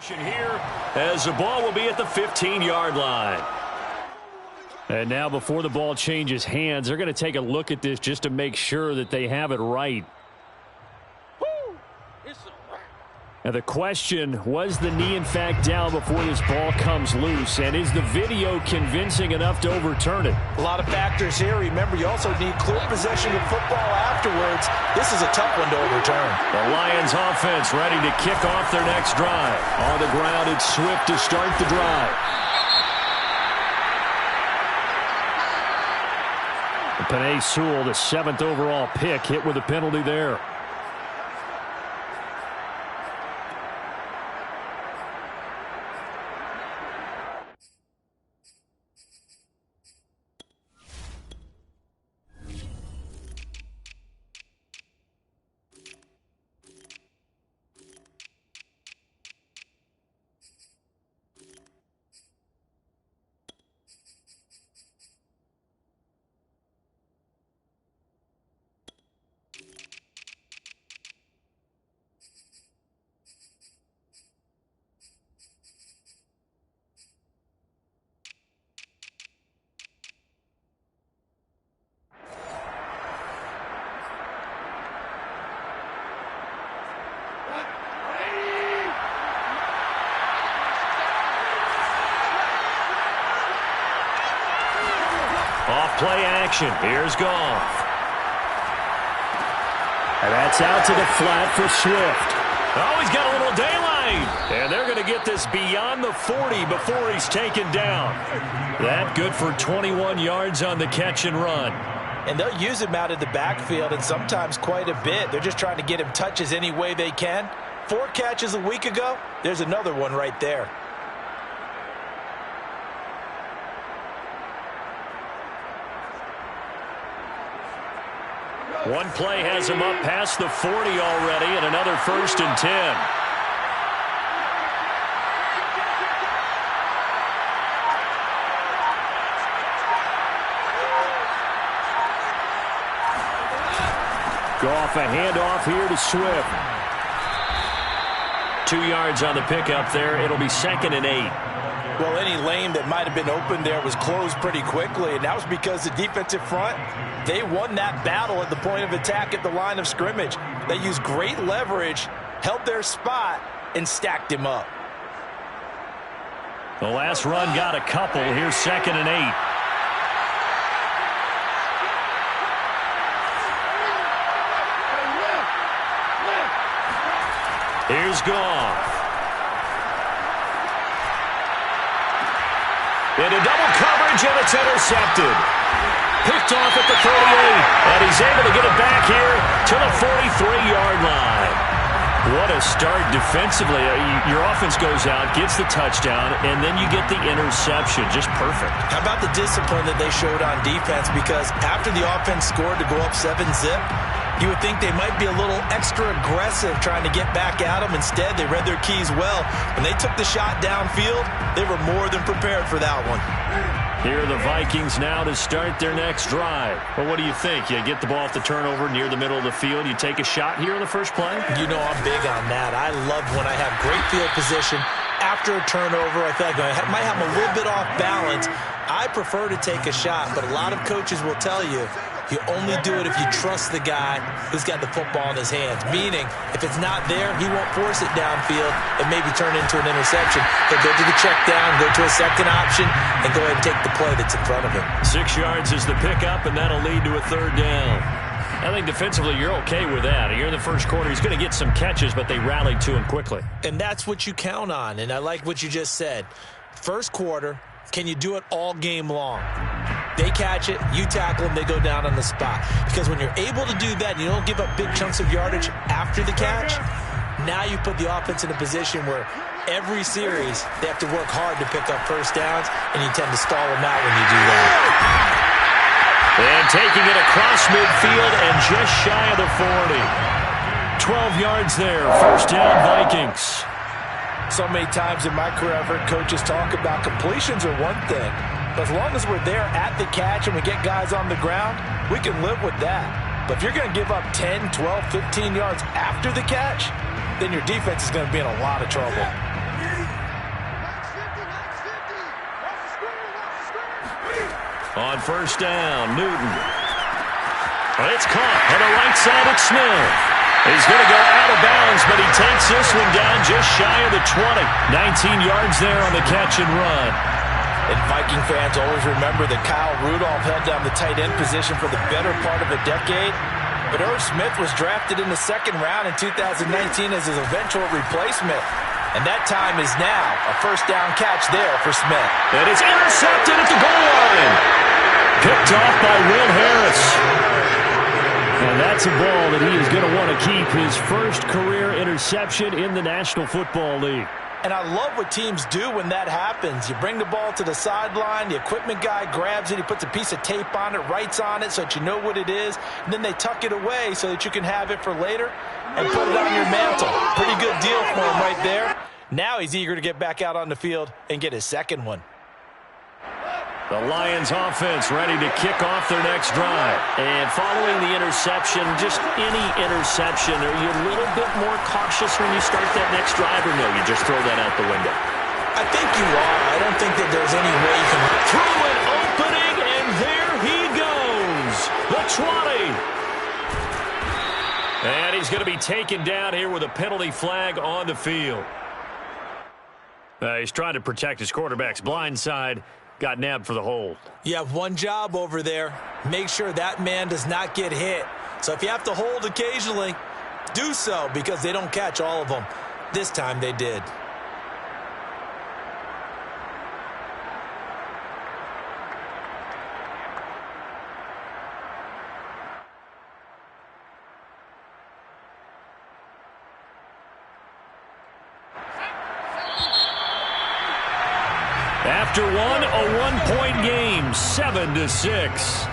Action here as the ball will be at the 15-yard line. And now before the ball changes hands, they're going to take a look at this just to make sure that they have it right. Now the question, was the knee in fact down before this ball comes loose? And is the video convincing enough to overturn it? A lot of factors here. Remember, you also need clear possession of football afterwards. This is a tough one to overturn. The Lions offense ready to kick off their next drive. On the ground, it's Swift to start the drive. Penei Sewell, the 7th overall pick, hit with a penalty there. Off-play action. Here's Goff. And that's out to the flat for Swift. Oh, he's got a little daylight. And they're going to get this beyond the 40 before he's taken down. That good for 21 yards on the catch and run. And they'll use him out of the backfield, and sometimes quite a bit. They're just trying to get him touches any way they can. 4 catches a week ago. There's another one right there. One play has him up past the 40 already, and another 1st and 10. Goff, a handoff here to Swift. 2 yards on the pickup there. It'll be 2nd and 8. Well, any lane that might have been open there was closed pretty quickly, and that was because the defensive front, they won that battle at the point of attack at the line of scrimmage. They used great leverage, held their spot, and stacked him up. The last run got a couple. Here's 2nd and 8. Here's Goff. Into double coverage, and it's intercepted. Picked off at the 38, and he's able to get it back here to the 43-yard line. What a start defensively. Your offense goes out, gets the touchdown, and then you get the interception. Just perfect. How about the discipline that they showed on defense? Because after the offense scored to go up 7-zip, you would think they might be a little extra aggressive trying to get back at them. Instead, they read their keys well. When they took the shot downfield, they were more than prepared for that one. Here are the Vikings now to start their next drive. Well, what do you think? You get the ball off the turnover near the middle of the field. You take a shot here in the first play? You know I'm big on that. I love when I have great field position. After a turnover, I feel like I might have a little bit off balance. I prefer to take a shot, but a lot of coaches will tell you, you only do it if you trust the guy who's got the football in his hands. Meaning, if it's not there, he won't force it downfield and maybe turn into an interception. He'll go to the check down, go to a second option, and go ahead and take the play that's in front of him. 6 yards is the pickup, and that'll lead to a 3rd down. I think defensively you're okay with that. Here in the first quarter, he's going to get some catches, but they rallied to him quickly. And that's what you count on, and I like what you just said. First quarter, can you do it all game long? They catch it, you tackle them, they go down on the spot. Because when you're able to do that and you don't give up big chunks of yardage after the catch, now you put the offense in a position where every series they have to work hard to pick up first downs, and you tend to stall them out when you do that. And taking it across midfield and just shy of the 40. 12 yards there, 1st down Vikings. So many times in my career I've heard coaches talk about completions are one thing. But as long as we're there at the catch and we get guys on the ground, we can live with that. But if you're going to give up 10, 12, 15 yards after the catch, then your defense is going to be in a lot of trouble. On first down, Newton. It's caught on the right side at Smith. He's going to go out of bounds, but he takes this one down just shy of the 20. 19 yards there on the catch and run. And Viking fans always remember that Kyle Rudolph held down the tight end position for the better part of a decade. But Irv Smith was drafted in the second round in 2019 as his eventual replacement. And that time is now. A first down catch there for Smith. And it's intercepted at the goal line. Picked off by Will Harris. And that's a ball that he is going to want to keep, his first career interception in the National Football League. And I love what teams do when that happens. You bring the ball to the sideline, the equipment guy grabs it, he puts a piece of tape on it, writes on it so that you know what it is, and then they tuck it away so that you can have it for later and put it on your mantle. Pretty good deal for him right there. Now he's eager to get back out on the field and get his second one. The Lions offense ready to kick off their next drive. And following the interception, just any interception, are you a little bit more cautious when you start that next drive, or no, you just throw that out the window? I think you are. I don't think that there's any way you can... Through an opening, and there he goes. The 20. And he's going to be taken down here with a penalty flag on the field. He's trying to protect his quarterback's blind side. Got nabbed for the hold. You have one job over there. Make sure that man does not get hit. So if you have to hold occasionally, do so, because they don't catch all of them. This time they did. After one, a one-point game, 7-6.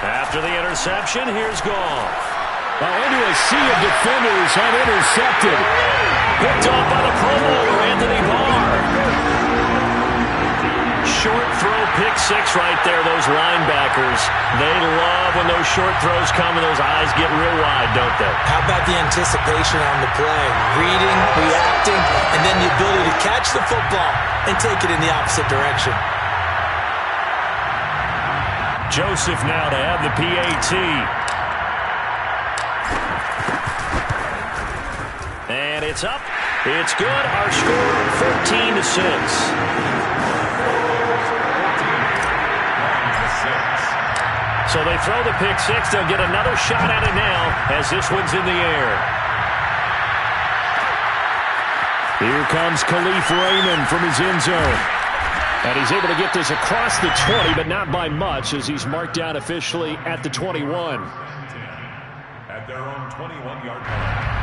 After the interception, here's Goff. Into a sea of defenders and intercepted. Picked off by the Pro Bowler, Anthony Barr. Short throw, pick six right there, those linebackers. They love when those short throws come and those eyes get real wide, don't they? How about the anticipation on the play? Reading, reacting, and then the ability to catch the football and take it in the opposite direction. Joseph now to have the PAT. And it's up. It's good. Our score, 14-6. So they throw the pick six. They'll get another shot at it now as this one's in the air. Here comes Khalif Raymond from his end zone. And he's able to get this across the 20, but not by much, as he's marked down officially at the 21. At their own 21-yard line.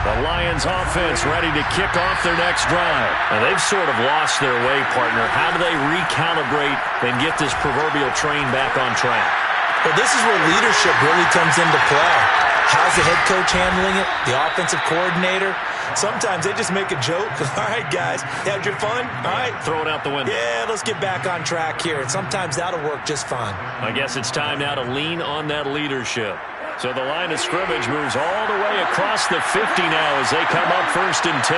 The Lions offense ready to kick off their next drive. And they've sort of lost their way, partner. How do they recalibrate and get this proverbial train back on track? Well, this is where leadership really comes into play. How's the head coach handling it? The offensive coordinator? Sometimes they just make a joke. All right, guys, had your fun? All right. Throw it out the window. Yeah, let's get back on track here. And sometimes that'll work just fine. I guess it's time now to lean on that leadership. So the line of scrimmage moves all the way across the 50 now as they come up 1st and 10.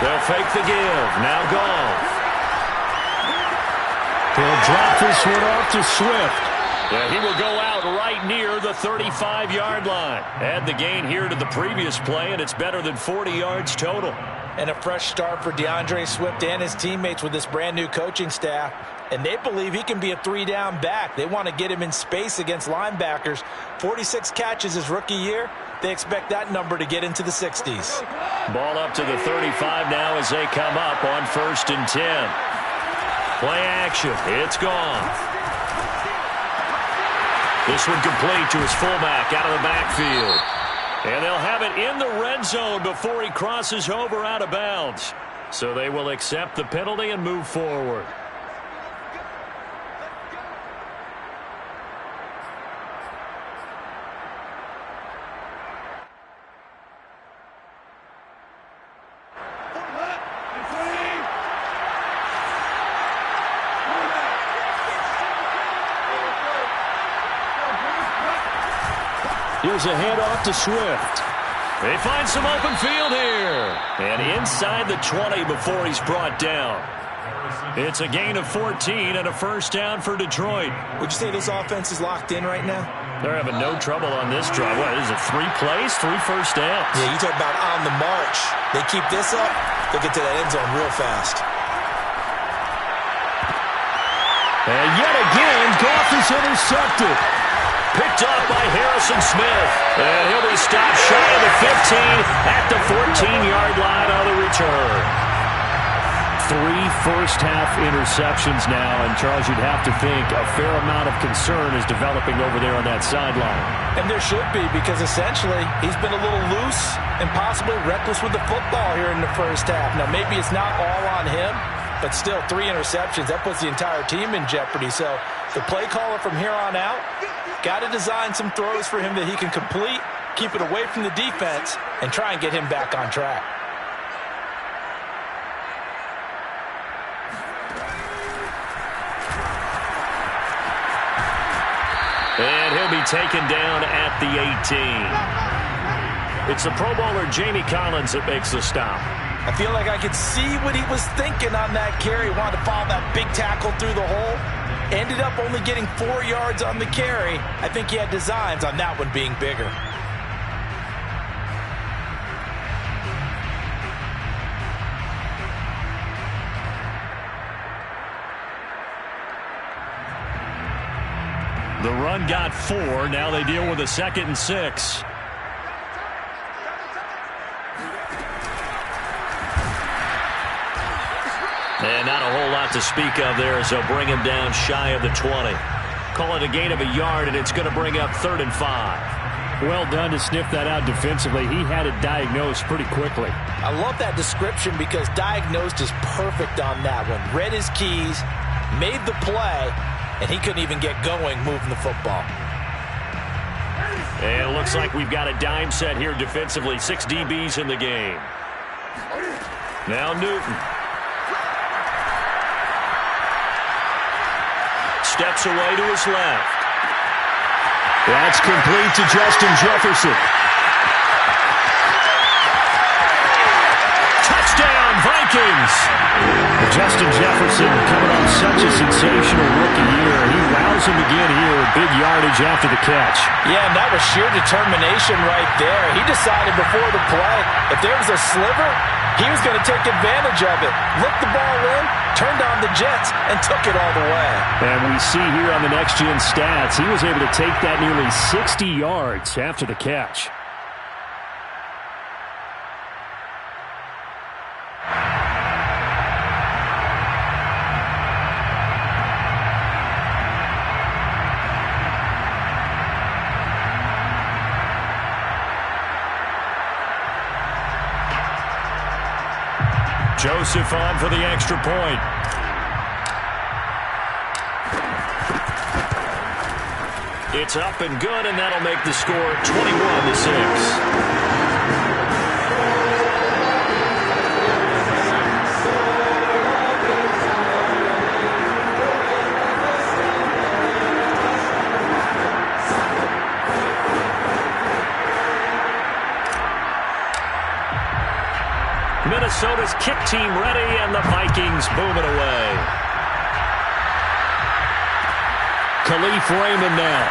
They'll fake the give. Now Goff. He'll drop this one off to Swift. Yeah, he will go out right near the 35-yard line. Add the gain here to the previous play, and it's better than 40 yards total. And a fresh start for DeAndre Swift and his teammates with this brand-new coaching staff. And they believe he can be a three-down back. They want to get him in space against linebackers. 46 catches his rookie year. They expect that number to get into the 60s. Ball up to the 35 now as they come up on 1st and 10. Play action. It's gone. This one complete to his fullback out of the backfield. And they'll have it in the red zone before he crosses over out of bounds. So they will accept the penalty and move forward. Here's a handoff to Swift. They find some open field here. And inside the 20 before he's brought down. It's a gain of 14 and a first down for Detroit. Would you say this offense is locked in right now? They're having no trouble on this drive. What is it, 3 plays, 3 first downs? Yeah, you talk about on the march. They keep this up, they'll get to that end zone real fast. And yet again, Goff is intercepted. Picked off by Harrison Smith. And he'll be stopped shy of the 15 at the 14-yard line on the return. 3 first-half interceptions now, and Charles, you'd have to think a fair amount of concern is developing over there on that sideline. And there should be, because essentially he's been a little loose and possibly reckless with the football here in the first half. Now, maybe it's not all on him, but still 3 interceptions. That puts the entire team in jeopardy. So the play caller from here on out got to design some throws for him that he can complete, keep it away from the defense, and try and get him back on track. And he'll be taken down at the 18. It's the Pro Bowler Jamie Collins that makes the stop. I feel like I could see what he was thinking on that carry. Wanted to follow that big tackle through the hole. Ended up only getting 4 yards on the carry. I think he had designs on that one being bigger. The run got 4. Now they deal with a 2nd and 6. And not a whole lot to speak of there as they'll bring him down shy of the 20. Call it a gain of a yard, and it's going to bring up 3rd and 5. Well done to sniff that out defensively. He had it diagnosed pretty quickly. I love that description because diagnosed is perfect on that one. Read his keys, made the play, and he couldn't even get going moving the football. And it looks like we've got a dime set here defensively. 6 DBs in the game. Now Newton. Steps away to his left. That's complete to Justin Jefferson. Touchdown, Vikings! Justin Jefferson coming on such a sensational rookie year. He wows him again here with big yardage after the catch. Yeah, and that was sheer determination right there. He decided before the play, if there was a sliver, he was going to take advantage of it. Looked the ball in, turned on the jets, and took it all the way. And we see here on the next-gen stats, he was able to take that nearly 60 yards after the catch. Joseph on for the extra point. It's up and good, and that'll make the score 21-6. Minnesota's kick team ready, and the Vikings boom it away. Khalif Raymond now.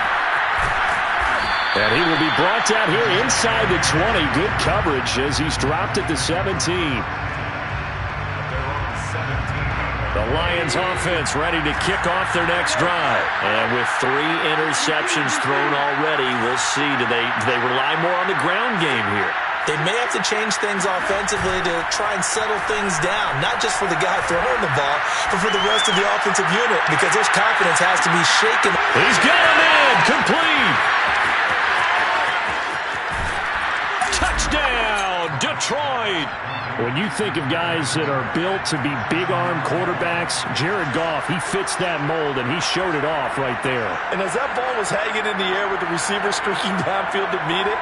And he will be brought down here inside the 20. Good coverage as he's dropped at the 17. The Lions offense ready to kick off their next drive. And with 3 interceptions thrown already, we'll see. Do they rely more on the ground game here? They may have to change things offensively to try and settle things down, not just for the guy throwing the ball, but for the rest of the offensive unit, because their confidence has to be shaken. He's got him in. Complete. Touchdown, Detroit. When you think of guys that are built to be big-arm quarterbacks, Jared Goff, he fits that mold, and he showed it off right there. And as that ball was hanging in the air with the receiver streaking downfield to meet it,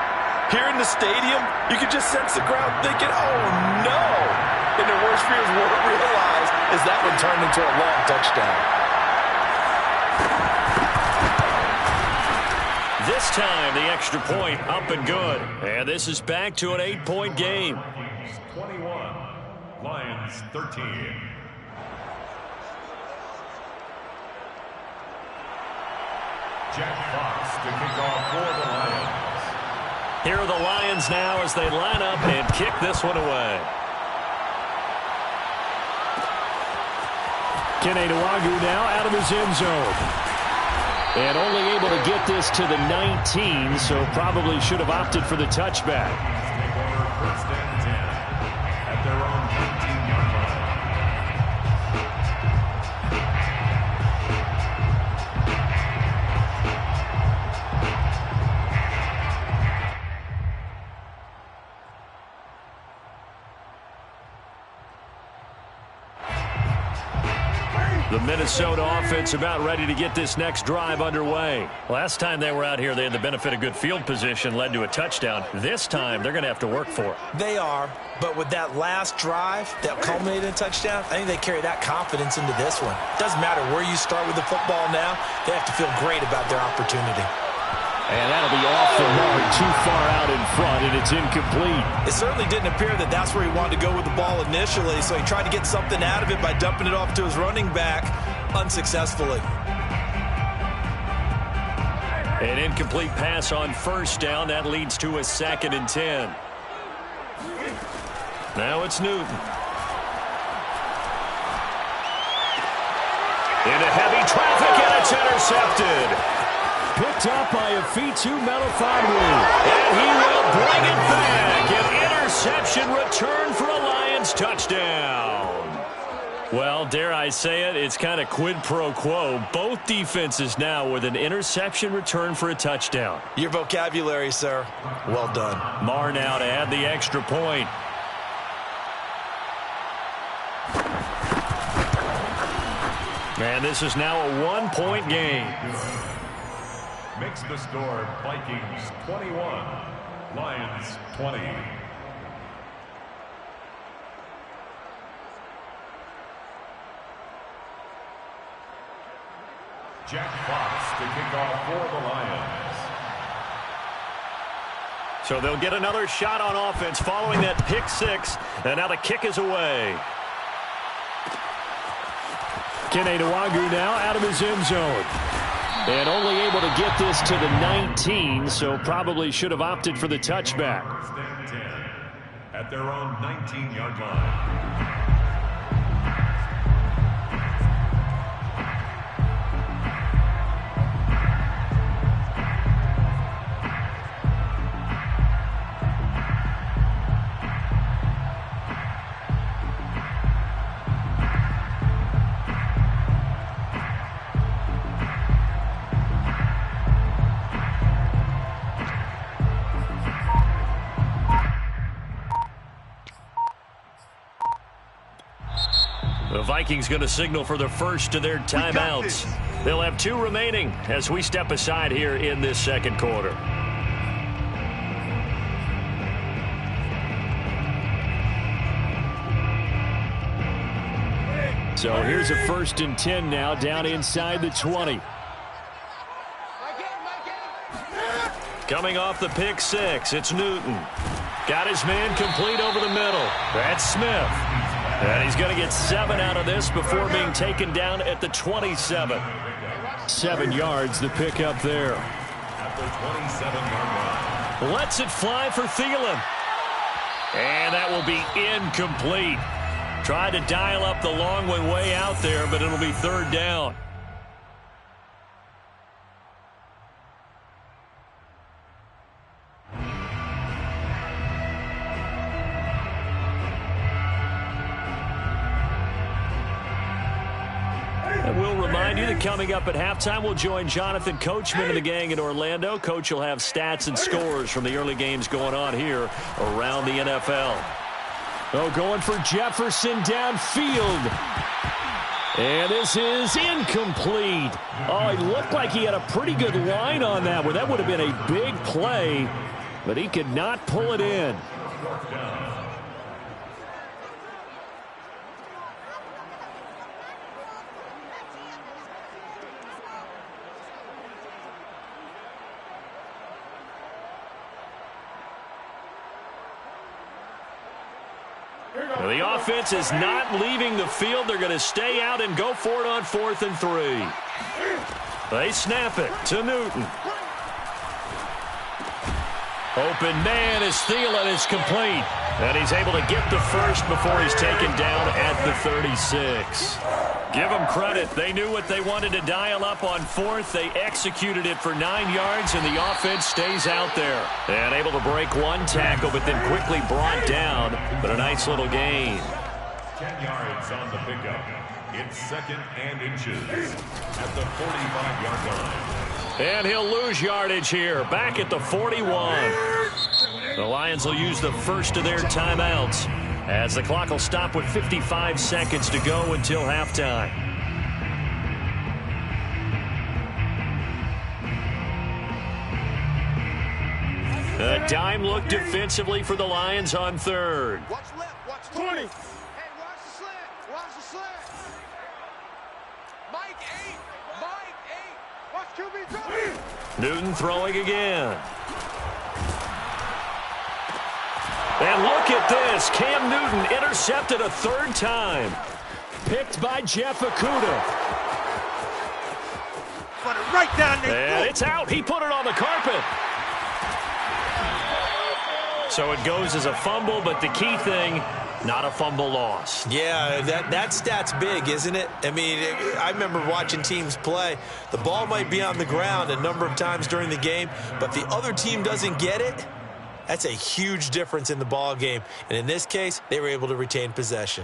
here in the stadium, you could just sense the crowd thinking, oh, no. And their worst fears weren't realized as that one turned into a long touchdown. This time, the extra point up and good. And this is back to an 8-point game. 21, Lions 13. Jack Fox to kick off for the Lions. Here are the Lions now as they line up and kick this one away. Uuuuuuu now out of his end zone. And only able to get this to the 19, so probably should have opted for the touchback. First and 10 at their own 19-yard line. The Minnesota offense about ready to get this next drive underway. Last time they were out here, they had the benefit of good field position, led to a touchdown. This time, they're going to have to work for it. They are, but with that last drive that culminated in a touchdown, I think they carry that confidence into this one. Doesn't matter where you start with the football now, they have to feel great about their opportunity. And that'll be off the mark, too far out in front, and it's incomplete. It certainly didn't appear that that's where he wanted to go with the ball initially, so he tried to get something out of it by dumping it off to his running back unsuccessfully. An incomplete pass on first down. That leads to a 2nd and 10. Now it's Newton. Into heavy traffic, and it's intercepted. Picked up by a Fitu Melifonwu. And he will bring it back. An interception return for a Lions touchdown. Well, dare I say it, it's kind of quid pro quo. Both defenses now with an interception return for a touchdown. Your vocabulary, sir. Well done. Marr now to add the extra point. And this is now a 1-point game. Makes the score Vikings 21, Lions 20. Jack Fox to kick off for the Lions. So they'll get another shot on offense following that pick six. And now the kick is away. Uuuuuuu now out of his end zone. And only able to get this to the 19, so probably should have opted for the touchback. First and 10 at their own 19-yard line. The Vikings going to signal for the first of their timeouts. They'll have 2 remaining as we step aside here in this second quarter. So here's a 1st and 10 now down inside the 20. Coming off the pick six, it's Newton. Got his man complete over the middle. That's Smith. And he's going to get 7 out of this before being taken down at the 27. 7 yards, the pickup there. At the 27-yard line. Lets it fly for Thielen. And that will be incomplete. Tried to dial up the long one way out there, but it'll be 3rd down. And we'll remind you that coming up at halftime, we'll join Jonathan Coachman and the gang in Orlando. Coach will have stats and scores from the early games going on here around the NFL. Oh, going for Jefferson downfield. And this is incomplete. Oh, it looked like he had a pretty good line on that one. That would have been a big play, but he could not pull it in. The offense is not leaving the field. They're going to stay out and go for it on 4th and 3. They snap it to Newton. Open man is Thielen. It's complete. And he's able to get the first before he's taken down at the 36. Give them credit. They knew what they wanted to dial up on 4th. They executed it for 9 yards, and the offense stays out there. And able to break one tackle, but then quickly brought down. But a nice little gain. 10 yards on the pickup. It's 2nd and inches at the 45-yard line. And he'll lose yardage here. Back at the 41. The Lions will use the first of their timeouts, as the clock will stop with 55 seconds to go until halftime. A dime look defensively for the Lions on 3rd. Watch left, watch 20. Hey, watch the slant, watch the slant. Mike 8, watch QB throw. Newton throwing again. And look at this. Cam Newton intercepted a 3rd time. Picked by Jeff Okudah. Put it right down there. And it's out. He put it on the carpet. So it goes as a fumble, but the key thing, not a fumble loss. Yeah, that stat's big, isn't it? I mean, I remember watching teams play. The ball might be on the ground a number of times during the game, but the other team doesn't get it. That's a huge difference in the ball game. And in this case, they were able to retain possession.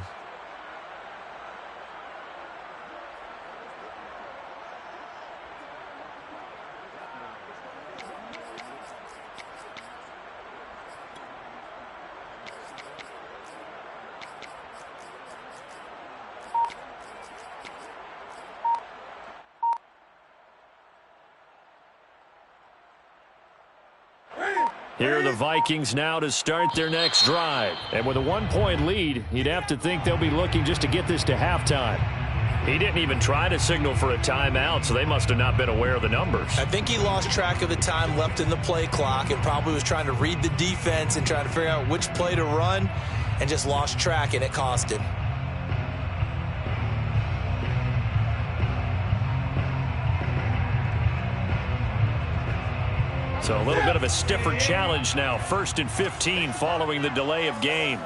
Here are the Vikings now to start their next drive. And with a 1-point lead, you'd have to think they'll be looking just to get this to halftime. He didn't even try to signal for a timeout, so they must have not been aware of the numbers. I think he lost track of the time left in the play clock and probably was trying to read the defense and trying to figure out which play to run and just lost track, and it cost him. So a little bit of a stiffer challenge now. 1st and 15 following the delay of game.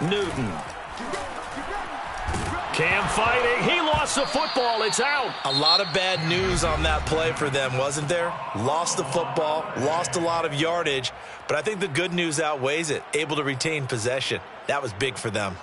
Newton. Cam fighting. He lost the football. It's out. A lot of bad news on that play for them, wasn't there? Lost the football, lost a lot of yardage, but I think the good news outweighs it. Able to retain possession. That was big for them.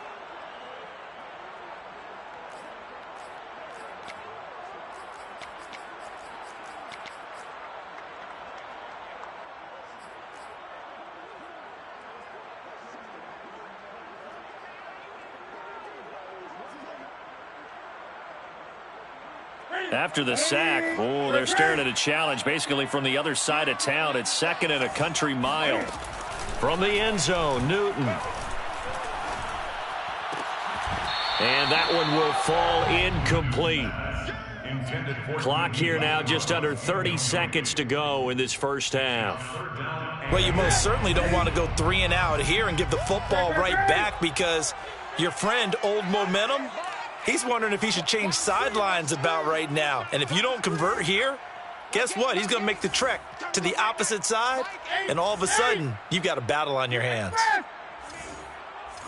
After the sack, oh, they're staring at a challenge basically from the other side of town. It's 2nd and a country mile. From the end zone, Newton. And that one will fall incomplete. Clock here now, just under 30 seconds to go in this first half. Well, you most certainly don't want to go 3 and out here and give the football right back, because your friend, Old Momentum, he's wondering if he should change sidelines about right now. And if you don't convert here, guess what? He's going to make the trek to the opposite side, and all of a sudden, you've got a battle on your hands.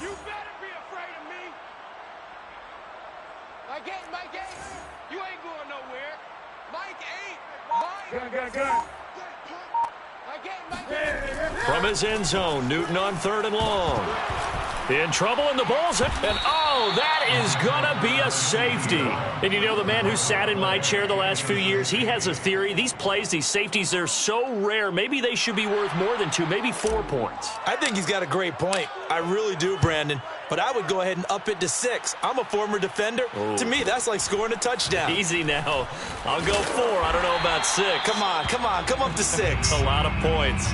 You better be afraid of me. Mike 8, you ain't going nowhere. Mike 8, Mike 8. From his end zone, Newton on 3rd and long. In trouble, and the ball's hit. And oh, Oh, that is going to be a safety. And you know, the man who sat in my chair the last few years, he has a theory. These plays, these safeties, they're so rare. Maybe they should be worth more than 2, maybe 4 points. I think he's got a great point. I really do, Brandon. But I would go ahead and up it to 6. I'm a former defender. Oh. To me, that's like scoring a touchdown. Easy now. I'll go 4. I don't know about 6. Come on. Come up to 6. A lot of points.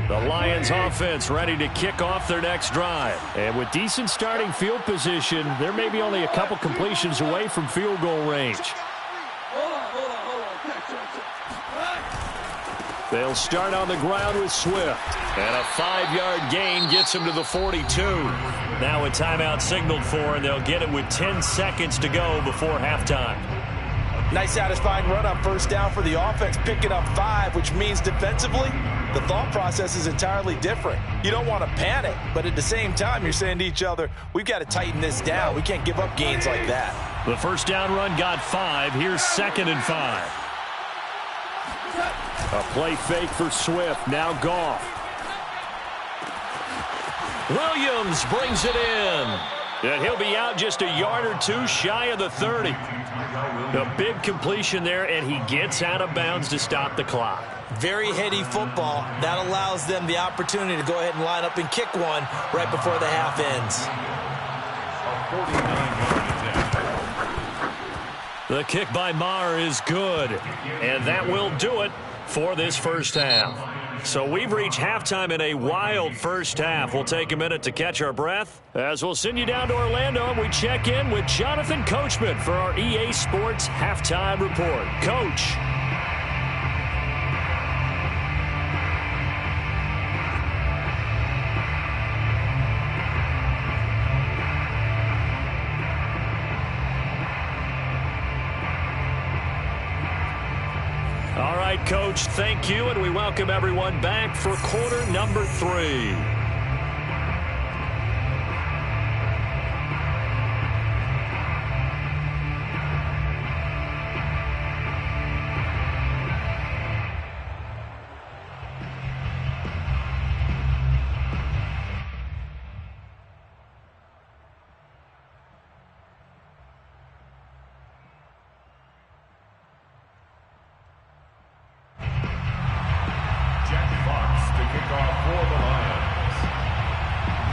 The Lions offense ready to kick off their next drive. And with decent starting field position, they're maybe only a couple completions away from field goal range. They'll start on the ground with Swift. And a 5-yard gain gets him to the 42. Now a timeout signaled for, and they'll get it with 10 seconds to go before halftime. Nice satisfying run on first down for the offense, picking up 5, which means defensively, the thought process is entirely different. You don't want to panic, but at the same time, you're saying to each other, we've got to tighten this down. We can't give up gains like that. The first down run got 5. Here's 2nd and 5. A play fake for Swift. Now Goff. Williams brings it in. And he'll be out just a yard or 2 shy of the 30. A big completion there, and he gets out of bounds to stop the clock. Very heady football. That allows them the opportunity to go ahead and line up and kick one right before the half ends. The kick by Maher is good, and that will do it for this first half. So we've reached halftime in a wild first half. We'll take a minute to catch our breath as we'll send you down to Orlando and we check in with Jonathan Coachman for our EA Sports Halftime Report. Coach. All right, Coach, thank you, and we welcome everyone back for quarter number 3.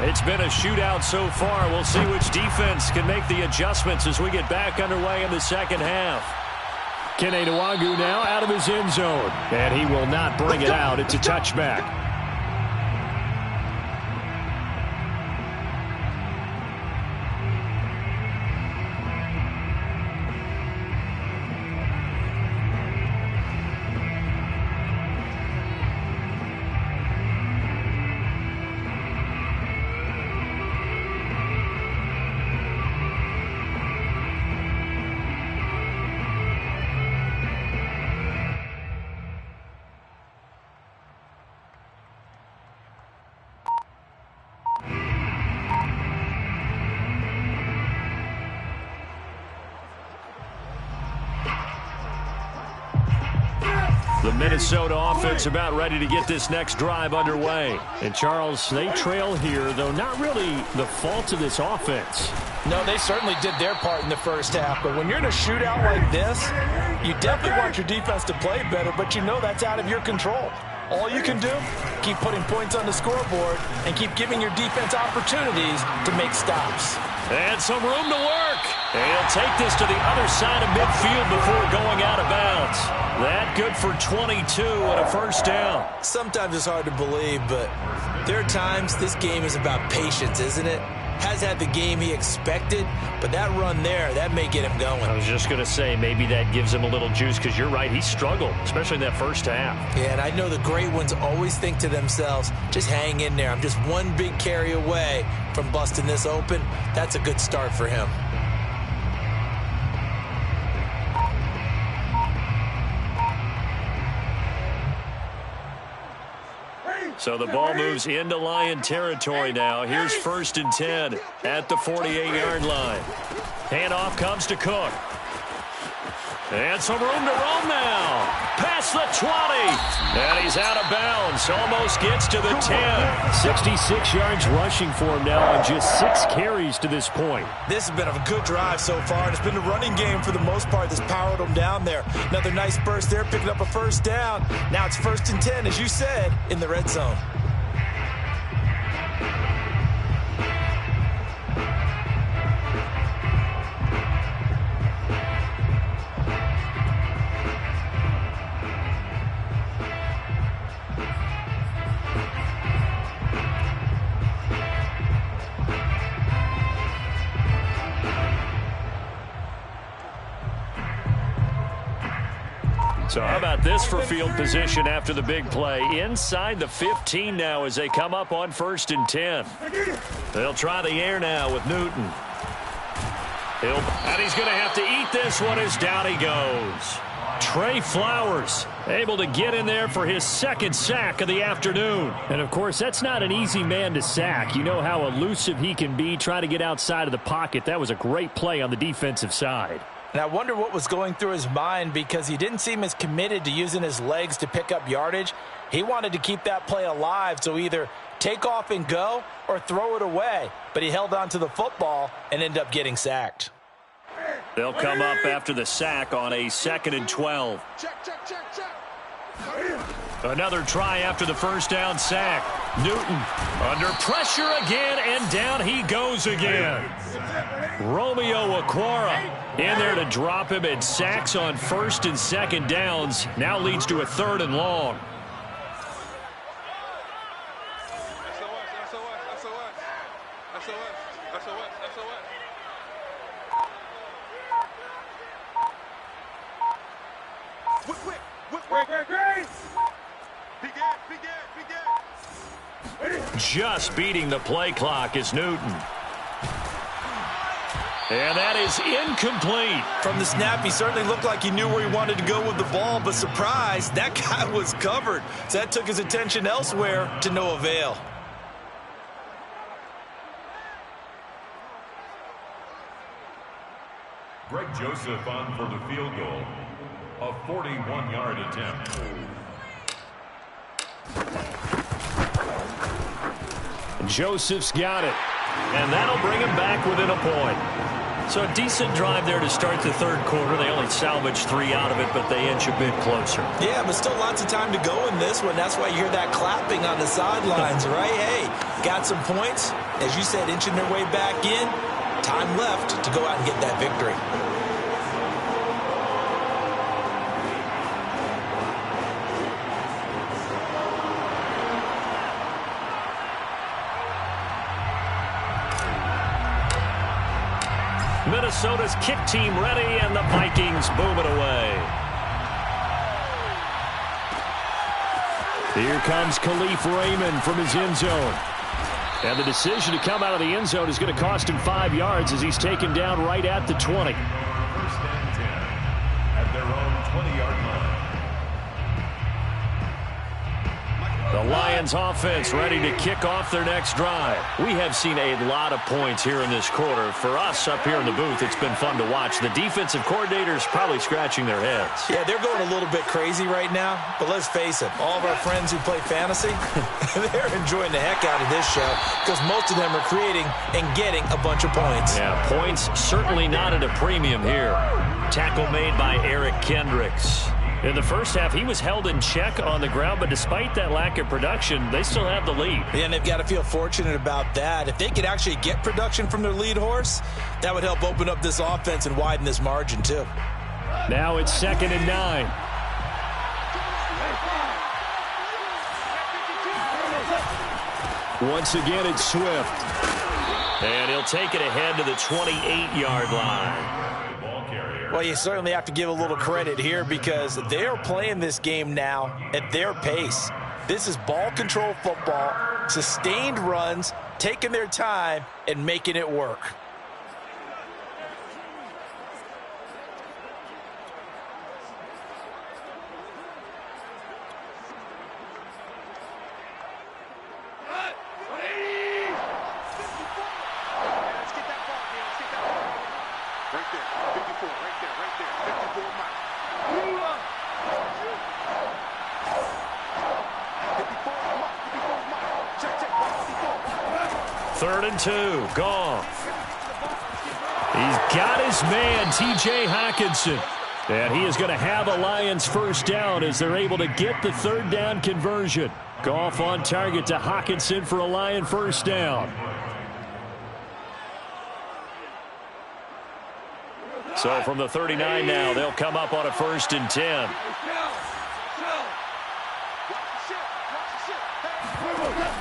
It's been a shootout so far. We'll see which defense can make the adjustments as we get back underway in the second half. Kene Nwangwu now out of his end zone. And he will not bring it out. It's a touchback. The Minnesota offense about ready to get this next drive underway. And, Charles, they trail here, though not really the fault of this offense. No, they certainly did their part in the first half. But when you're in a shootout like this, you definitely want your defense to play better, but you know that's out of your control. All you can do, keep putting points on the scoreboard and keep giving your defense opportunities to make stops. And some room to work. And he'll take this to the other side of midfield before going out of bounds. That good for 22 and a first down. Sometimes it's hard to believe, but there are times this game is about patience, isn't it? Has had the game he expected, but that run there, that may get him going. I was just going to say, maybe that gives him a little juice, because you're right, he struggled, especially in that first half. Yeah, and I know the great ones always think to themselves, just hang in there. I'm just one big carry away from busting this open. That's a good start for him. So the ball moves into Lion territory now. Here's 1st and 10 at the 48-yard line. Handoff comes to Cook. And some room to roam now. Past the 20. And he's out of bounds. Almost gets to the 10. 66 yards rushing for him now on just 6 carries to this point. This has been a good drive so far, and it's been the running game for the most part that's powered him down there. Another nice burst there, picking up a first down. Now it's 1st and 10, as you said, in the red zone. So how about this for field position after the big play? Inside the 15 now as they come up on 1st and 10. They'll try the air now with Newton. And he's going to have to eat this one as down he goes. Trey Flowers able to get in there for his 2nd sack of the afternoon. And, of course, that's not an easy man to sack. You know how elusive he can be, trying to get outside of the pocket. That was a great play on the defensive side. And I wonder what was going through his mind, because he didn't seem as committed to using his legs to pick up yardage. He wanted to keep that play alive, so either take off and go or throw it away. But he held on to the football and ended up getting sacked. They'll come up after the sack on a 2nd and 12. Another try after the 1st down sack. Newton under pressure again, and down he goes again. Romeo Okwara in there to drop him, and sacks on 1st and 2nd downs. Now leads to a 3rd and long. Just beating the play clock is Newton. And that is incomplete. From the snap, he certainly looked like he knew where he wanted to go with the ball, but surprise, that guy was covered. So that took his attention elsewhere to no avail. Greg Joseph on for the field goal. A 41-yard attempt. Joseph's got it. And that'll bring him back within a point. So a decent drive there to start the 3rd quarter. They only salvaged 3 out of it, but they inch a bit closer. Yeah, but still lots of time to go in this one. That's why you hear that clapping on the sidelines, right? Hey, got some points. As you said, inching their way back in. Time left to go out and get that victory. Minnesota's kick team ready, and the Vikings boom it away. Here comes Khalif Raymond from his end zone. And the decision to come out of the end zone is going to cost him 5 yards as he's taken down right at the 20. 1st and 10 at their own 20-yard line. The Lions offense ready to kick off their next drive. We have seen a lot of points here in this quarter. For us up here in the booth, it's been fun to watch. The defensive coordinators probably scratching their heads. Yeah, they're going a little bit crazy right now, but let's face it, all of our friends who play fantasy, they're enjoying the heck out of this show because most of them are creating and getting a bunch of points. Yeah, points certainly not at a premium here. Tackle made by Eric Kendricks. In the first half, he was held in check on the ground, but despite that lack of production, they still have the lead. Yeah, and they've got to feel fortunate about that. If they could actually get production from their lead horse, that would help open up this offense and widen this margin, too. Now it's 2nd and 9. Once again, it's Swift. And he'll take it ahead to the 28-yard line. Well, you certainly have to give a little credit here because they're playing this game now at their pace. This is ball control football, sustained runs, taking their time and making it work. Right there, 54, right there, 54 mark. 3rd and 2. Goff. He's got his man, T.J. Hockenson. And he is going to have a Lions first down as they're able to get the 3rd down conversion. Goff on target to Hockenson for a Lion first down. So from the 39 now, they'll come up on a 1st and 10.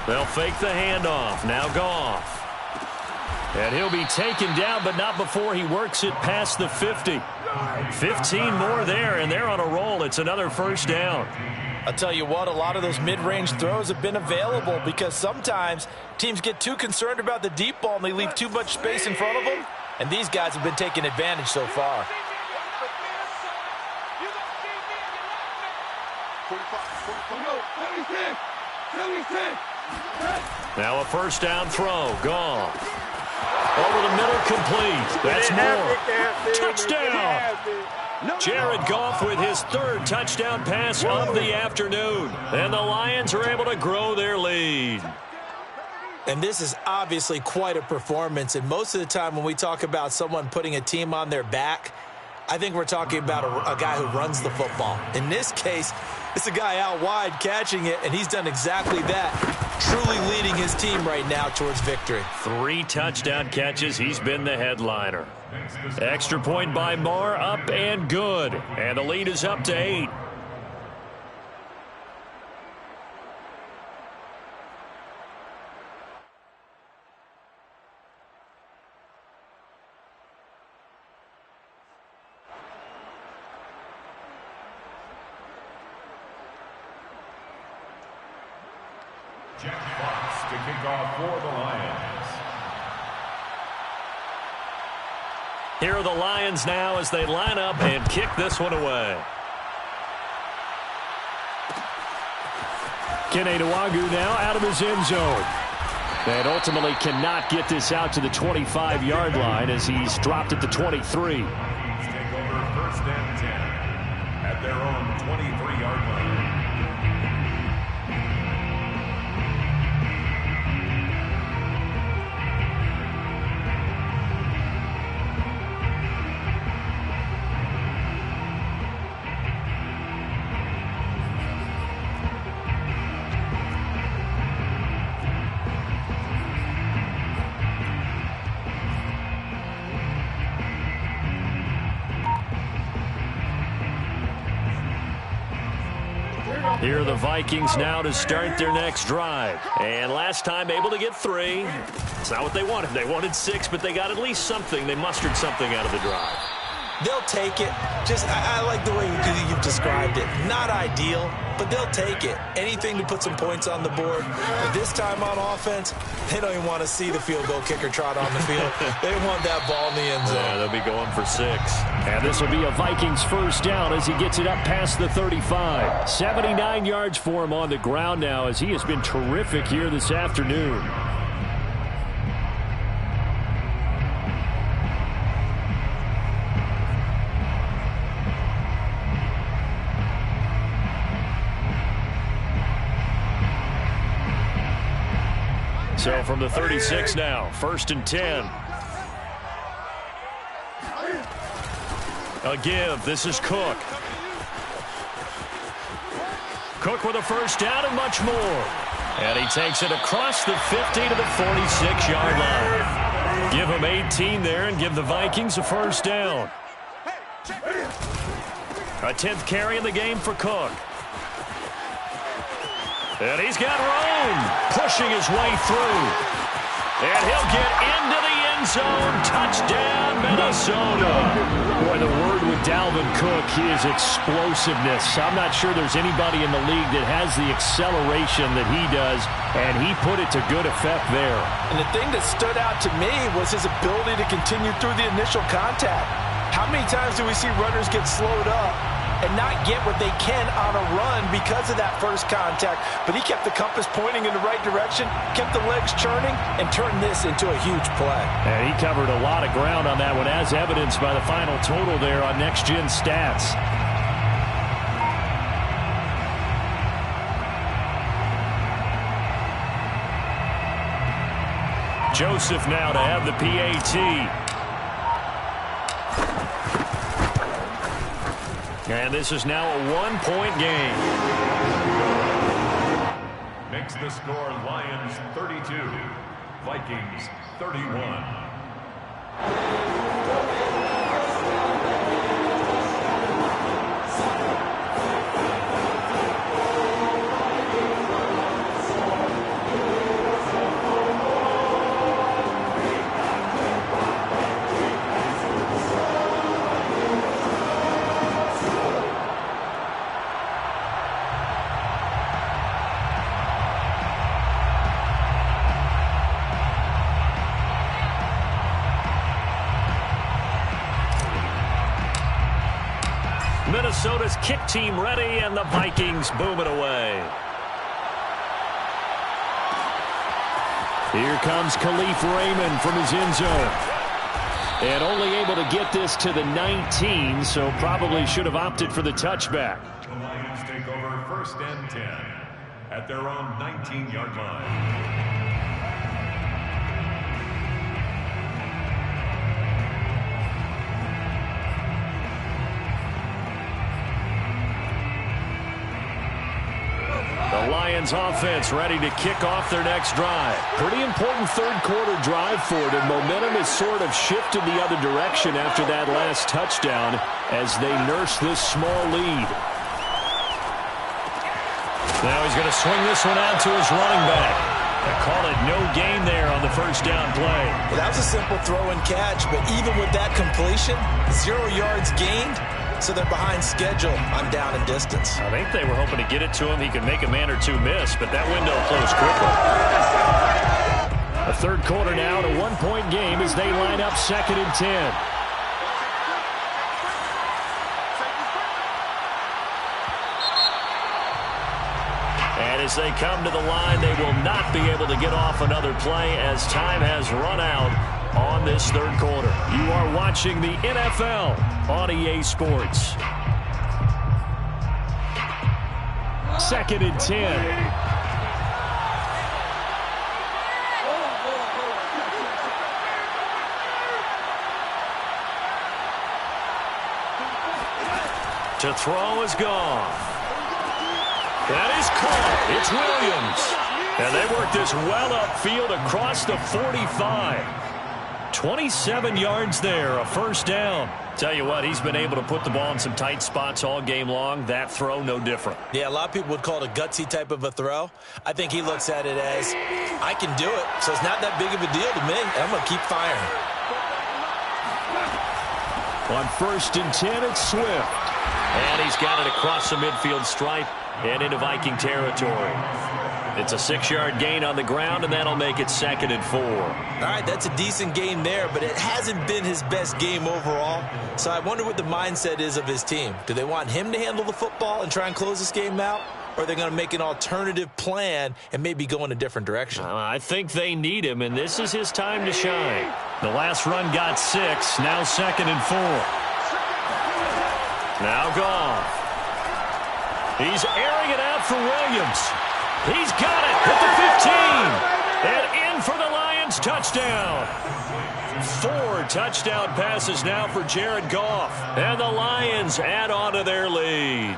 They'll fake the handoff. Now Goff. And he'll be taken down, but not before he works it past the 50. 15 more there, and they're on a roll. It's another first down. I'll tell you what, a lot of those mid-range throws have been available because sometimes teams get too concerned about the deep ball and they leave too much space in front of them. And these guys have been taking advantage so far. Now a first down throw. Goff. Over the middle, complete. That's more. Touchdown. Jared Goff with his 3rd touchdown pass of the afternoon. And the Lions are able to grow their lead. And this is obviously quite a performance. And most of the time when we talk about someone putting a team on their back, I think we're talking about a guy who runs the football. In this case, it's a guy out wide catching it, and he's done exactly that, truly leading his team right now towards victory. 3 touchdown catches. He's been the headliner. Extra point by Moore, up and good. And the lead is up to 8. Jack Fox to kick off for the Lions. Here are the Lions now as they line up and kick this one away. Kenny Nwangwu now out of his end zone. And ultimately cannot get this out to the 25-yard line as he's dropped at the 23. Take over 1st and 10 at their own 23-yard line. Here are the Vikings now to start their next drive. And last time able to get 3. It's not what they wanted. They wanted 6, but they got at least something. They mustered something out of the drive. They'll take it. I like the way you've described it. Not ideal, but they'll take it. Anything to put some points on the board. But this time on offense, they don't even want to see the field goal kicker trot on the field. They want that ball in the end zone. Yeah, they'll be going for 6. And this will be a Vikings first down as he gets it up past the 35. 79 yards for him on the ground now as he has been terrific here this afternoon. So from the 36 now, 1st and 10. A give. This is Cook. Cook with a first down and much more. And he takes it across the 50 to the 46-yard line. Give him 18 there and give the Vikings a first down. A 10th carry in the game for Cook. And he's got room, pushing his way through. And he'll get into the end zone. Touchdown, Minnesota. Boy, the word with Dalvin Cook, he is explosiveness. I'm not sure there's anybody in the league that has the acceleration that he does, and he put it to good effect there. And the thing that stood out to me was his ability to continue through the initial contact. How many times do we see runners get slowed up and not get what they can on a run because of that first contact? But he kept the compass pointing in the right direction, kept the legs churning, and turned this into a huge play. And he covered a lot of ground on that one, as evidenced by the final total there on Next Gen Stats. Joseph now to have the PAT. And this is now a one-point game. Makes the score Lions 32, Vikings 31. Minnesota's kick team ready, and the Vikings boom it away. Here comes Khalif Raymond from his end zone. And only able to get this to the 19, so probably should have opted for the touchback. The Lions take over 1st and 10 at their own 19-yard line. The Lions offense ready to kick off their next drive. Pretty important third-quarter drive for them. Momentum has sort of shifted the other direction after that last touchdown as they nurse this small lead. Now he's going to swing this one out to his running back. They call it no gain there on the first down play. Well, that was a simple throw and catch, but even with that completion, 0 yards gained. So they're behind schedule. I'm down in distance. I think they were hoping to get it to him. He could make a man or two miss, but that window closed quickly. A third quarter now, a one-point game as they line up 2nd and 10. And as they come to the line, they will not be able to get off another play as time has run out on this third quarter. You are watching the NFL on EA Sports. 2nd and 10. To throw is gone. That is caught. It's Williams. And they work this well upfield across the 45. 27 yards there, a first down. Tell you what, he's been able to put the ball in some tight spots all game long. That throw, no different. Yeah, a lot of people would call it a gutsy type of a throw. I think he looks at it as, I can do it, so it's not that big of a deal to me, and I'm going to keep firing. On 1st and 10, it's Swift. And he's got it across the midfield stripe and into Viking territory. It's a 6-yard gain on the ground, and that'll make it 2nd and 4. All right, that's a decent gain there, but it hasn't been his best game overall. So I wonder what the mindset is of his team. Do they want him to handle the football and try and close this game out? Or are they going to make an alternative plan and maybe go in a different direction? I think they need him, and this is his time to shine. The last run got 6, now 2nd and 4. Now gone. He's airing it out for Williams. He's got it at the 15. And in for the Lions touchdown. 4 touchdown passes now for Jared Goff. And the Lions add on to their lead.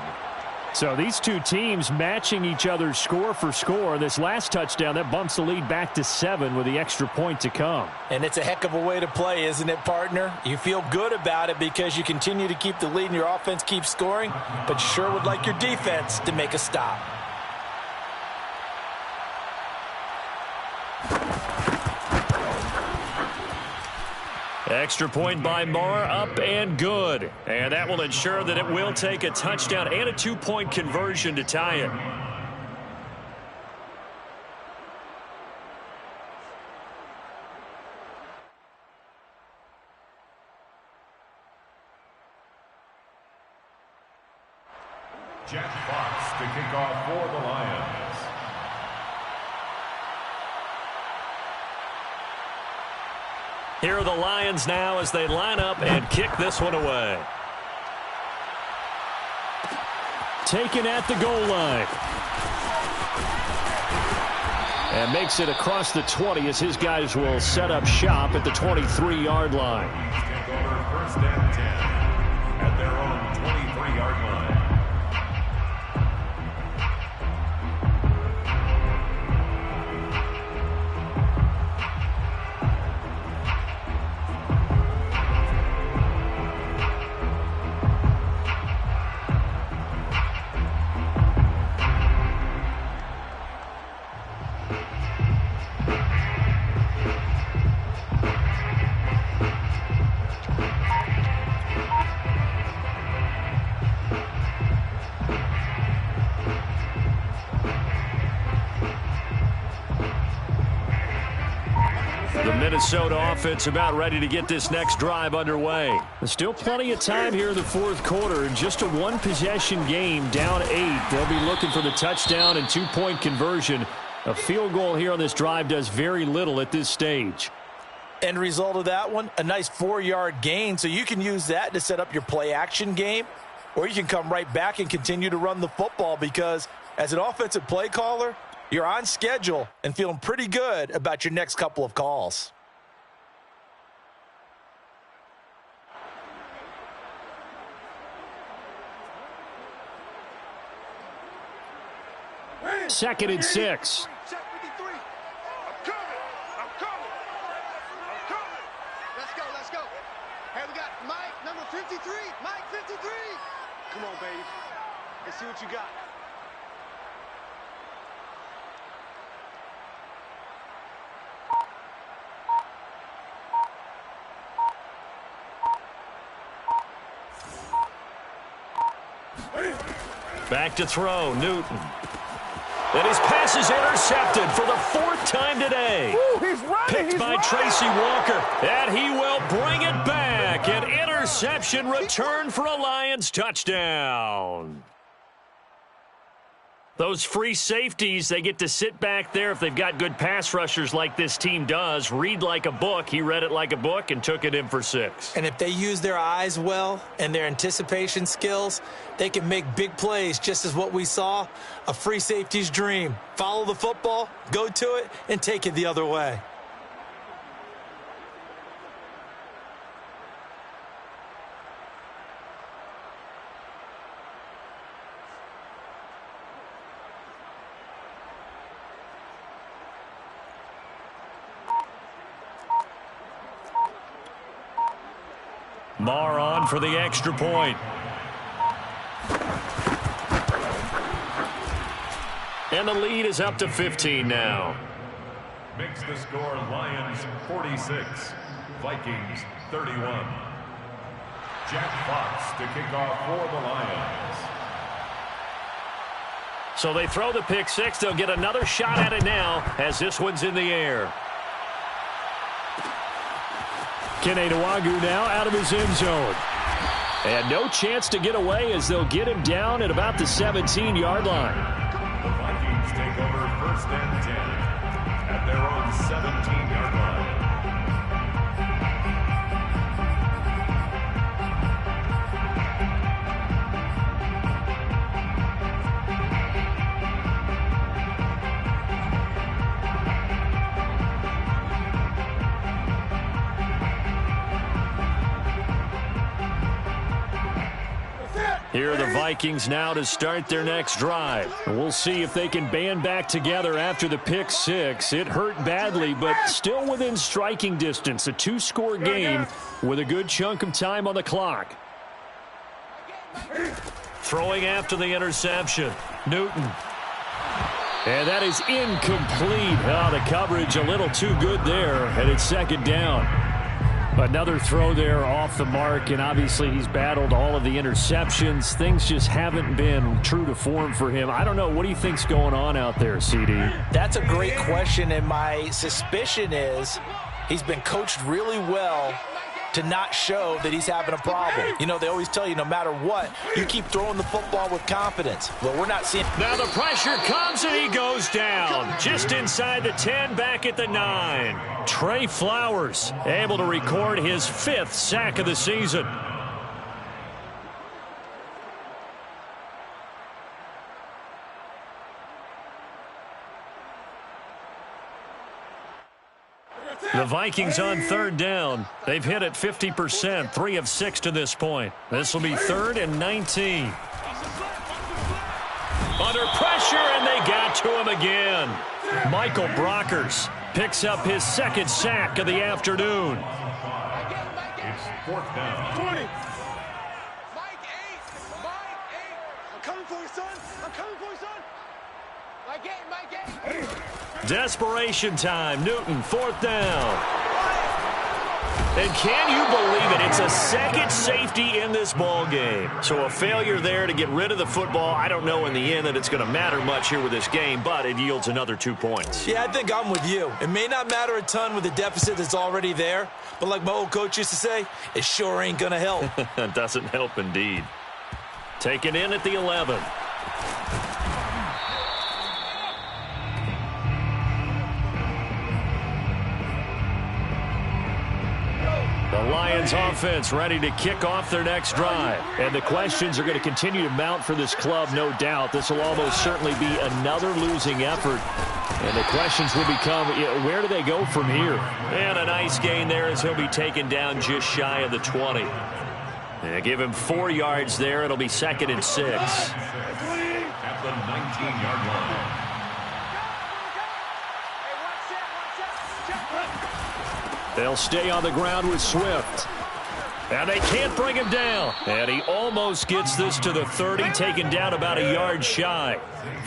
So these two teams matching each other's score for score. This last touchdown, that bumps the lead back to 7 with the extra point to come. And it's a heck of a way to play, isn't it, partner? You feel good about it because you continue to keep the lead and your offense keeps scoring, but you sure would like your defense to make a stop. Extra point by Marr, up and good. And that will ensure that it will take a touchdown and a 2-point conversion to tie it. Jack Fox to kick off for the Lions. Here are the Lions now as they line up and kick this one away. Taken at the goal line. And makes it across the 20 as his guys will set up shop at the 23-yard line. Take over first and 10 at their own 23-yard line. Minnesota offense about ready to get this next drive underway. There's still plenty of time here in the fourth quarter. Just a one-possession game, down 8. They'll be looking for the touchdown and two-point conversion. A field goal here on this drive does very little at this stage. End result of that one, a nice 4-yard gain, so you can use that to set up your play-action game, or you can come right back and continue to run the football because as an offensive play caller, you're on schedule and feeling pretty good about your next couple of calls. Second and 6. Check 53. I'm coming. Let's go. Hey, we got Mike, number 53. Mike, 53. Come on, baby. Let's see what you got. Back to throw, Newton. And his pass is intercepted for the 4th time today. Ooh, he's running. Picked by Tracy Walker. And he will bring it back. An interception return for a Lions touchdown. Those free safeties, they get to sit back there if they've got good pass rushers like this team does. Read like a book. He read it like a book and took it in for 6. And if they use their eyes well and their anticipation skills, they can make big plays, just as what we saw, a free safety's dream. Follow the football, go to it, and take it the other way. Marr on for the extra point. And the lead is up to 15 now. Makes the score Lions 46, Vikings 31. Jack Fox to kick off for the Lions. So they throw the pick 6. They'll get another shot at it now as this one's in the air. Kenenewegu now out of his end zone. And no chance to get away as they'll get him down at about the 17-yard line. The Vikings take over first and 10 at their own 17-yard line. Here are the Vikings now to start their next drive. We'll see if they can band back together after the pick 6. It hurt badly, but still within striking distance. A 2-score game with a good chunk of time on the clock. Throwing after the interception. Newton. And that is incomplete. Oh, the coverage a little too good there, and it's second down. Another throw there off the mark, and obviously he's battled all of the interceptions. Things just haven't been true to form for him. I don't know. What do you think's going on out there, CD? That's a great question, and my suspicion is he's been coached really well to not show that he's having a problem. You know, they always tell you no matter what, you keep throwing the football with confidence. Well, we're not seeing... Now the pressure comes and he goes down. Just inside the 10, back at the 9. Trey Flowers able to record his 5th sack of the season. The Vikings on third down. They've hit it 50%, 3 of 6 to this point. This will be 3rd and 19. Under pressure, and they got to him again. Michael Brockers picks up his 2nd sack of the afternoon. It's 4th down. 20. Mike 8. I'm coming for you, son. I'm coming for you, son. Mike 8. Desperation time. Newton, 4th down. And can you believe it? It's a 2nd safety in this ball game. So a failure there to get rid of the football. I don't know in the end that it's going to matter much here with this game, but it yields another 2 points. Yeah, I think I'm with you. It may not matter a ton with the deficit that's already there, but like my old coach used to say, it sure ain't going to help. It doesn't help indeed. Taken in at the 11. The Lions offense ready to kick off their next drive. And the questions are going to continue to mount for this club, no doubt. This will almost certainly be another losing effort. And the questions will become, where do they go from here? And a nice gain there as he'll be taken down just shy of the 20. And give him 4 yards there. It'll be 2nd and 6. At the 19-yard line. They'll stay on the ground with Swift. And they can't bring him down. And he almost gets this to the 30, taken down about a yard shy.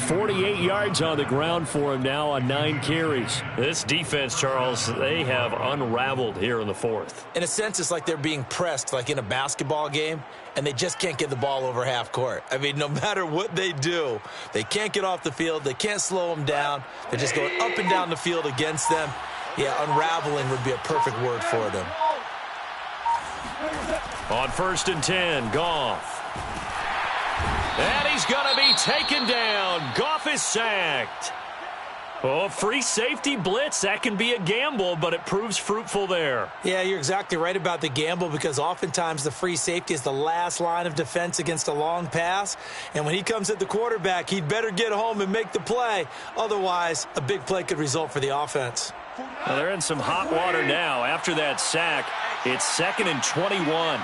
48 yards on the ground for him now on 9 carries. This defense, Charles, they have unraveled here in the 4th. In a sense, it's like they're being pressed like in a basketball game, and they just can't get the ball over half court. I mean, no matter what they do, they can't get off the field. They can't slow them down. They're just going up and down the field against them. Yeah, unraveling would be a perfect word for them. On 1st and 10, Goff. And he's going to be taken down. Goff is sacked. Oh, free safety blitz. That can be a gamble, but it proves fruitful there. Yeah, you're exactly right about the gamble because oftentimes the free safety is the last line of defense against a long pass. And when he comes at the quarterback, he'd better get home and make the play. Otherwise, a big play could result for the offense. Well, they're in some hot water now. After that sack, it's 2nd and 21.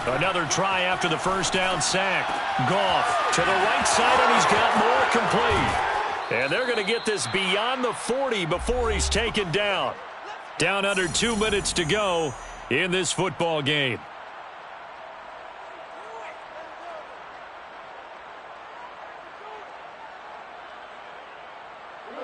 Another try after the 1st down sack. Goff to the right side, and he's got more complete. And they're going to get this beyond the 40 before he's taken down. Down under 2 minutes to go in this football game.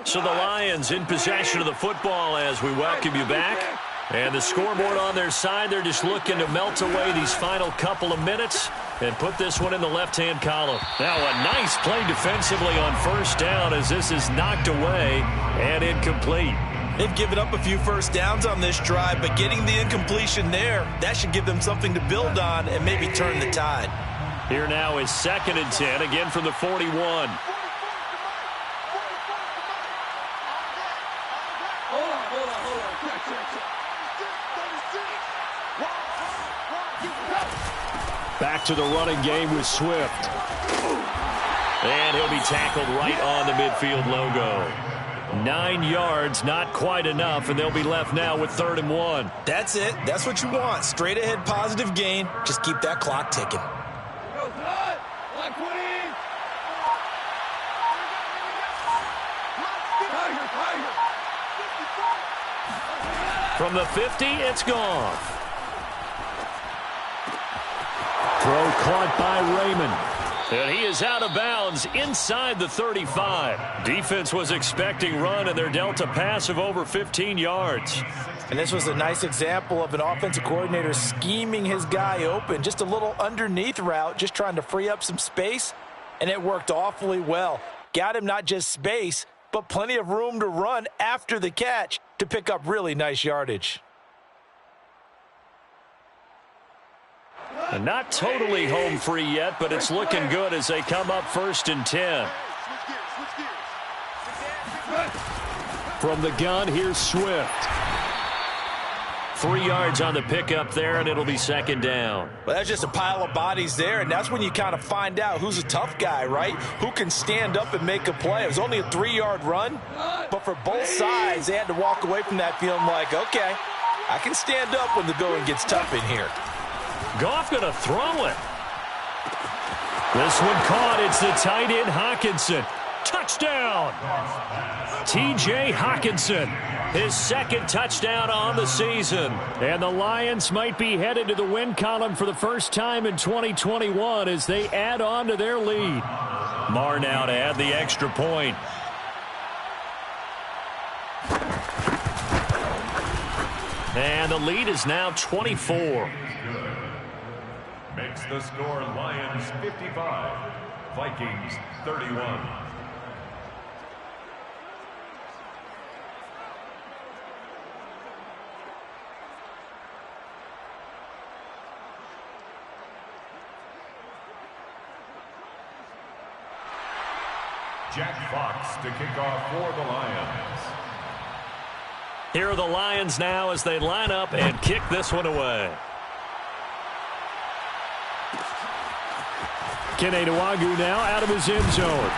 So the Lions in possession of the football as we welcome you back. And the scoreboard on their side, they're just looking to melt away these final couple of minutes and put this one in the left-hand column. Now a nice play defensively on 1st down as this is knocked away and incomplete. They've given up a few 1st downs on this drive, but getting the incompletion there, that should give them something to build on and maybe turn the tide. Here now is 2nd and 10, again from the 41. Back to the running game with Swift. And he'll be tackled right on the midfield logo. 9 yards, not quite enough, and they'll be left now with 3rd and 1. That's it. That's what you want. Straight ahead positive gain. Just keep that clock ticking. From the 50, it's gone. Throw caught by Raymond. And he is out of bounds inside the 35. Defense was expecting run, and they're dealt a pass of over 15 yards. And this was a nice example of an offensive coordinator scheming his guy open. Just a little underneath route, just trying to free up some space, and it worked awfully well. Got him not just space, but plenty of room to run after the catch to pick up really nice yardage. And not totally home free yet, but it's looking good as they come up 1st and 10. From the gun, here's Swift. 3 yards on the pickup there, and it'll be second down. Well, that's just a pile of bodies there, and that's when you kind of find out who's a tough guy, right? Who can stand up and make a play. It was only a 3-yard run, but for both sides, they had to walk away from that feeling like, okay, I can stand up when the going gets tough in here. Goff going to throw it. This one caught. It's the tight end, Hockenson. Touchdown! T.J. Hockenson, his second touchdown on the season. And the Lions might be headed to the win column for the first time in 2021 as they add on to their lead. Marr now to add the extra point. And the lead is now 24. Makes the score Lions 55, Vikings 31. Jack Fox to kick off for the Lions. Here are the Lions now as they line up and kick this one away. Uuuuuuu now out of his end zone.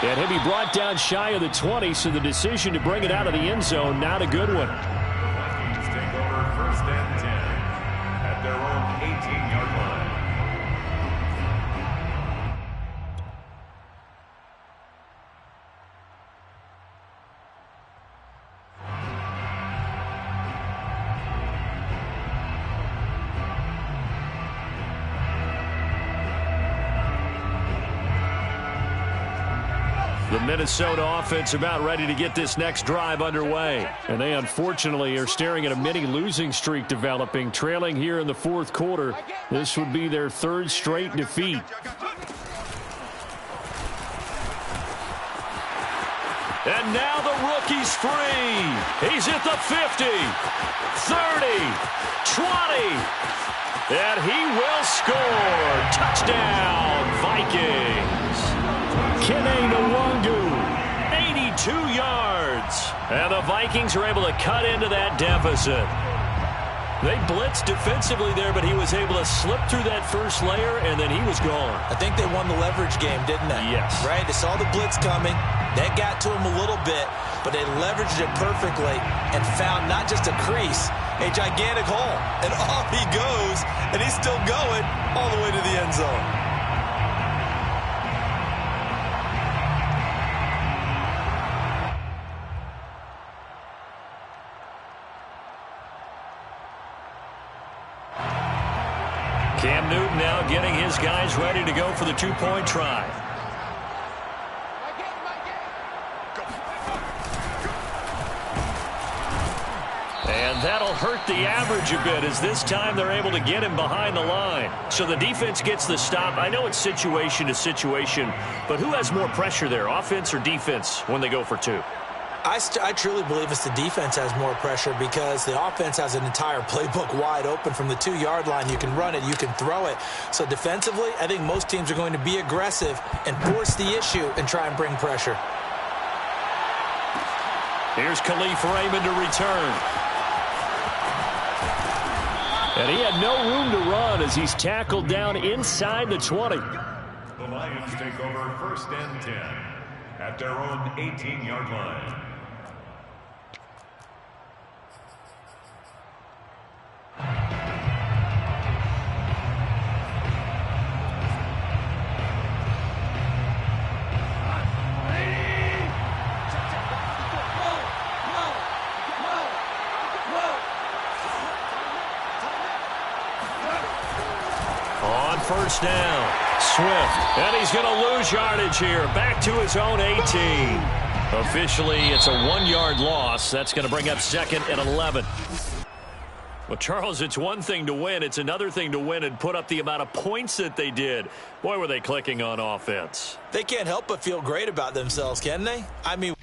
And he'll be brought down shy of the 20, so the decision to bring it out of the end zone, not a good one. Vikings take over first and 10 at their own 18-yard line. The Minnesota offense about ready to get this next drive underway. And they unfortunately are staring at a mini losing streak developing, trailing here in the fourth quarter. This would be their third straight defeat. And now the rookie's free. He's at the 50, 30, 20. And he will score. Touchdown, Vikings. Uuuuuuu, 82 yards. And the Vikings are able to cut into that deficit. They blitzed defensively there, but he was able to slip through that first layer, and then he was gone. I think they won the leverage game, didn't they? Yes. Right? They saw the blitz coming. That got to him a little bit, but they leveraged it perfectly and found not just a crease, a gigantic hole. And off he goes, and he's still going all the way to the end zone. Cam Newton now getting his guys ready to go for the two-point try. And that'll hurt the average a bit as this time they're able to get him behind the line. So the defense gets the stop. I know it's situation to situation, but who has more pressure there, offense or defense, when they go for two? I truly believe it's the defense has more pressure because the offense has an entire playbook wide open from the 2-yard line. You can run it, you can throw it. So defensively, I think most teams are going to be aggressive and force the issue and try and bring pressure. Here's Khalif Raymond to return. And he had no room to run as he's tackled down inside the 20. The Lions take over first and 10 at their own 18-yard line. On first down, Swift, and he's going to lose yardage here, back to his own 18. Officially, it's a 1-yard loss. That's going to bring up second and 11. Well, Charles, it's one thing to win. It's another thing to win and put up the amount of points that they did. Boy, were they clicking on offense. They can't help but feel great about themselves, can they? I mean...